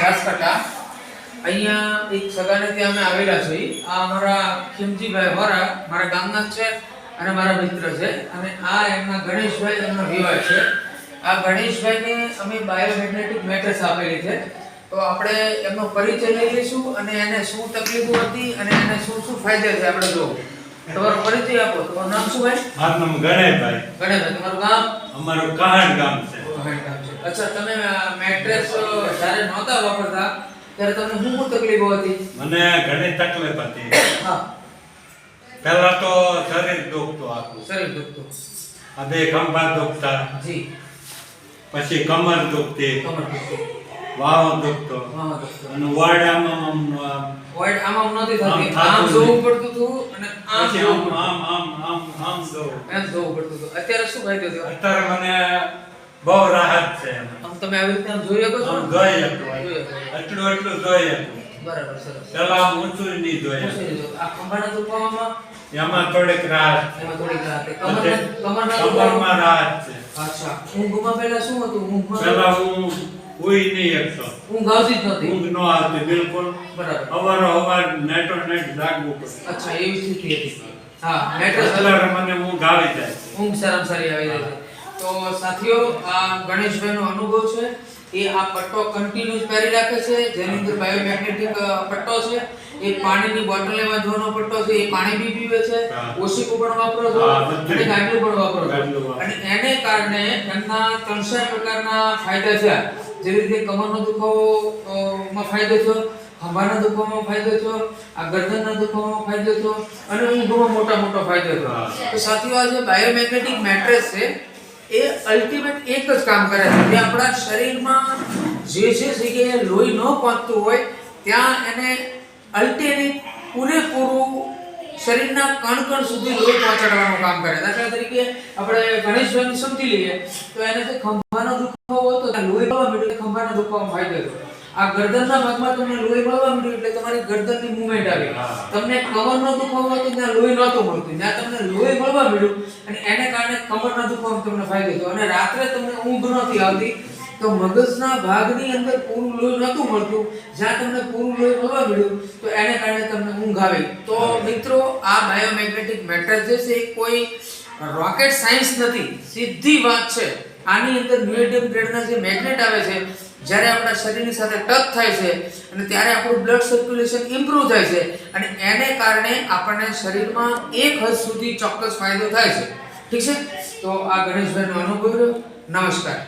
રાસકાટા અહીંયા એક સગાને ત્યાં અમે આવેલા છીએ। આ અમારા ખીમજીભાઈ વરા મારા ગામના જ છે અને મારા મિત્ર છે અને આ એમના ગણેશભાઈ એમનો વિવાહ છે। આ ગણેશભાઈને અમે બાયોમેગ્નેટિક મેટ્રેસ આપેલી છે, તો આપણે એમનો પરિચય લઈ લઈશું અને એને શું તકલીફો હતી અને એને શું શું ફાયદા છે આપણે જોવું। તમારો પરિચય આપો। તમારું નામ શું ભાઈ? મારું નામ ગણેશભાઈ। ગણેશભાઈ, તમારું ગામ? અમારું કહાણ ગામ છે। અચ્છા, તમે મેટ્રેસ જ્યારે નહોતા વાપરતા ત્યારે તમને શું તકલીફો હતી? મને ઘણી તકલીફ હતી। હા, પહેલા તો શરીર દુખતું આખું, શરીર દુખતું, આ બે ખંભા દુખતા, જી, પછી કમર દુખતી, કમર દુખતી, વાળો દુખતો, વાહ દુખતું, અને વાડ આમ વાઈડ આમ નહોતી થતી, આમ આમ થતું જોવું પડતું હતું અને આમ પછી જોવું પડતું આમ આમ આમ આમ દઉં। એમ જોવું પડતું હતું। અત્યારે શું ફાયદો થયો? અત્યારે મને બહુ રાહત છે એમાં। આમ તમે આવી રીતે આમ જોઈ શકો છો? આમ જોઈ શકું, જોઈ શકો. એટલું એટલું જોઈ શકું। બરાબર, સરસ। પેલા આમ ઊંચું નહીં જોઈ શકું। પૂછી લેજો. આ ખંભાના દુખાવામાં એમાં થોડીક રાહત છે, એમાં થોડીક રાહત છે। પછી કમરના દુખાવામાં? કમરમાં રાહત છે। અચ્છા, ઊંઘમાં પહેલા શું હતું? ઊંઘમાં પેલા હું ઉઈ નહીં શકતો, ઊંઘ આવતી જ નહોતી? ઊંઘ ન આવતી બિલકુલ। બરાબર। અવાર નેટો નેટ જાગવું પડે। અચ્છા, એવી સ્થિતિ હતી। હા, મેટ્રેસ અત્યારે મને ઊંઘ આવી જાય। ઊંઘ સારામાં સારી આવી જાય છે। તો સાથીઓ, આ ગણેશભાઈનો અનુભવ છે એ આ પટ્ટો કન્ટિન્યુઅસ પહેરી રાખે છે, જેની અંદર બાયોમેગ્નેટિક પટ્ટો છે। એ પાણીની બોટલ લેવા જોવાનો પટ્ટો છે, એ પાણી બી પીવે છે, ઓશીકો પણ વાપરો છો હા, બધું. અને ગાંઠલું પણ વાપરો છો ગાંઠલું વાપરો. અને એને કારણે એમના 300 પ્રકારના ફાયદા થયા। જેવી રીતે કમરનો દુખાવો માં ફાયદો થયો, ખંભાના દુખાવામાં ફાયદો થયો, આ ગરદનના દુખાવામાં ફાયદો થયો અને ઊંઘમાં મોટો ફાયદો થયો। હા. તો સાથીઓ, આ જે બાયોમેગ્નેટિક મેટ્રેસ છે એ અલ્ટિમેટ એક જ કામ કરે છે કે આપણા શરીરમાં જે જગ્યાએ લોહી ન પહોંચતું હોય ત્યાં એને અલ્ટિમેટ પૂરેપૂરું શરીરના કણ સુધી લોહી પહોંચાડવાનું કામ કરે। દાખલા તરીકે આપણે ગણેશભાઈને સમજી લઈએ તો એને જે ખંભાનો દુખાવો હતો ત્યાં લોહી મળવા માંડ્યું, ખંભાના દુખાવામાં ફાયદો થયો। આ ગરદનના ભાગમાં તમને લોહી મળવા માંડ્યું એટલે તમારી ગરદનની મૂવમેન્ટ આવી। તમને કમરનો દુખાવો હતો ત્યાં લોહી નહોતું મળતું, ત્યાં તમને લોહી મળવા માંડ્યું અને એને કારણે કમરના દુખાવામાં તમને ફાયદો થયો અને રાત્રે તમને ઊંઘ નહોતી આવતી તો મગજના ભાગની અંદર પૂરું લોહી નહોતું મળતું, જ્યાં તમને પૂરું લોહી મળવા મળ્યું તો એને કારણે તમને ઊંઘ આવી। તો મિત્રો, આ બાયોમેગ્નેટિક મેટ્રેસ જે છે એ કોઈ રોકેટ સાયન્સ નથી, સીધી વાત છે। આની અંદર મીડિયમ ગ્રેડના જે મેગ્નેટ આવે છે, જ્યારે આપણા શરીરની સાથે ટચ થાય છે અને ત્યારે આપણું બ્લડ સર્ક્યુલેશન ઇમ્પ્રૂવ થાય છે અને એને કારણે આપણને શરીરમાં એક હદ સુધી ચોક્કસ ફાયદો થાય છે। ઠીક છે? તો આ ગણેશભાઈનો અનુભવ રહ્યો। નમસ્કાર।